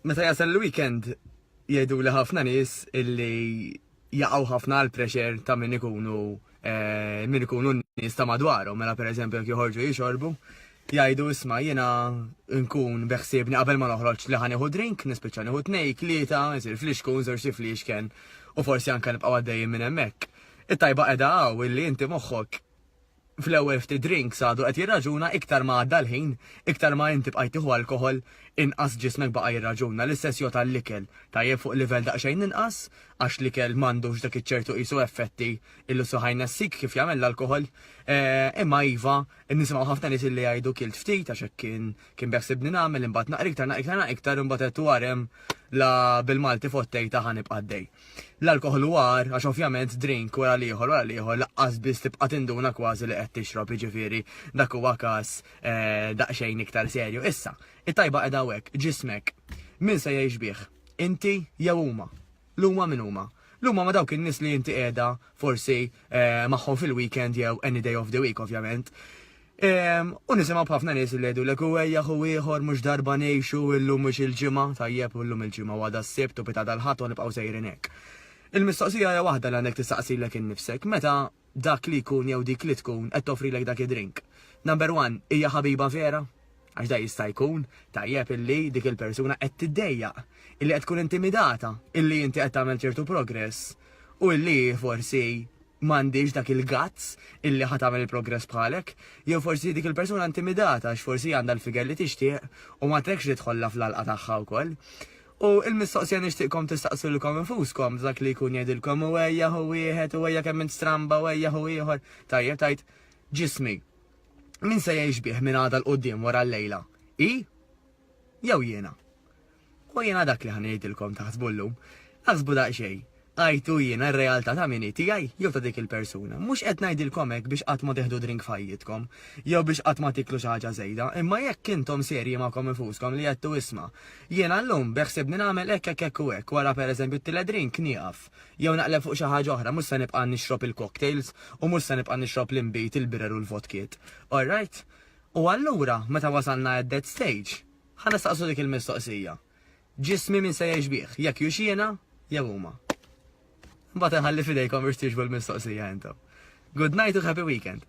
Meta jasal il-weekend jgħidu li ħafna nies illi jaqgħu ħafna għal pressure ta' min ikunu nies ta' madwarhom, mela pereżempju jekk joħorġu jixorbu, jgħidu isma' jiena nkun beħsiebni qabel ma noħroġ li ħanieħu drink, nispiċċa nieħu tnejn, tlieta, isir fliexkun, żewġ fliexken, u forsi anke nibqgħu għaddejjin minn hemmhekk. It-tajba qiegħda hawn illi inti moħħok fl-ewwel ftit drinks għadu qed jirraġuna iktar ma għadda l-ħin, iktar ma inti bqajt tieħu alkoħol, inqas ġismek baqa' jirraġuna. L-istess jota l-ikel tajjeb fuq livell daqsxejn inqas, għax l-ikel m'għandux dak iċ-ċertu qisu effetti illi suħajna s-sik kif jagħmel l-alkoħol. Imma iva, nisimgħu ħafna nies illi jgħidu kilt ftit għax hekk kien beħsibni nagħmel imbagħad naqra imbagħad qed warem la bil-Malti fottejta ħanibqa' għaddej. L-alkoħol war, għax ovvjament drink wara liħor laqqas biss tibqa' tinduna kważi li qed tixrob, jiġifieri dak huwa każ daqsxejn iktar serju. Issa, it-tajba qiegħda hekk, ġismek, min se jgħix bih? Inti jew huma? L-huma min huma? L-huma ma dawk in-nies li inti qiegħda forsi magħhom fil-weekend jew any day of the week ovvjament. U nisimgħu b'ħafna nies li jgħidu lek ejja hu ieħor mhux darba ngħixu illum mhux il-ġimgħa, tajjeb u llum il-ġimgħa għada s-sibt u bita dal-ħadd u nibqgħu sejrin hekk. Il-mistoqsija hija waħda li għandek tistaqsilek innifsek, meta dak li jkun jew dik li tkun qed toffrilek dak id-drink. Number one, hija ħabiba vera? Għax da jista' jkun tajjeb illi dik il-persuna qed tiddejjaq, illi qed tkun intimidata, illi inti qed tagħmel ċertu progress u illi forsi m'għandix dak il-gazz illi ħad tagħmel il-progress bħalek, jew forsi dik il-persuna intimidata għax forsi għandha l-figer li tixtieq u ma trekx li tħollha fl-alqa tagħha wkoll. U il-mistoqsija nixtieqkom tistaqsulkom infuskom dak li jkun jgħidilkom u ejja hu wieħed u ejja kemm int stramba u ejja hu ieħor. Tajjeb tajt ġismi. Min se jgħix bih minn għada l-qudiem wara l-lejla? I? Jew jiena? U jiena dak li ħanejdilkom taħsbu llum. Aħsbu daqsxejn. Għajtu jiena r-realtà ta' min tiegħi jew ta' dik il-persuna. Mhux qed ngħidilkom hekk biex qatt ma teħdu drink fajjitkom, jew biex qatt ma tiklu xi ħaġa żejda, imma jekk intom serji magħkom infuskom li qed isma' jiena llum beħsibni nagħmel hekk u hekk wara pereżempju t-tielet drink nieqaf, jew naqleb fuq xi ħaġa oħra, mhux se nibqa' nixrob il-cocktails u mhux se nibqa' nixrob l-imbit, il-birer u l-vodkiet. All right? U allura meta wasalna at that stage, ħanistaqsu dik il-mistoqsija. Ġismi min se jgħix bih, jekk jux jiena jew huma. Mbagħad inħalli fidejkom biex tiġbu l-mistoqsija intom. Good night u happy weekend.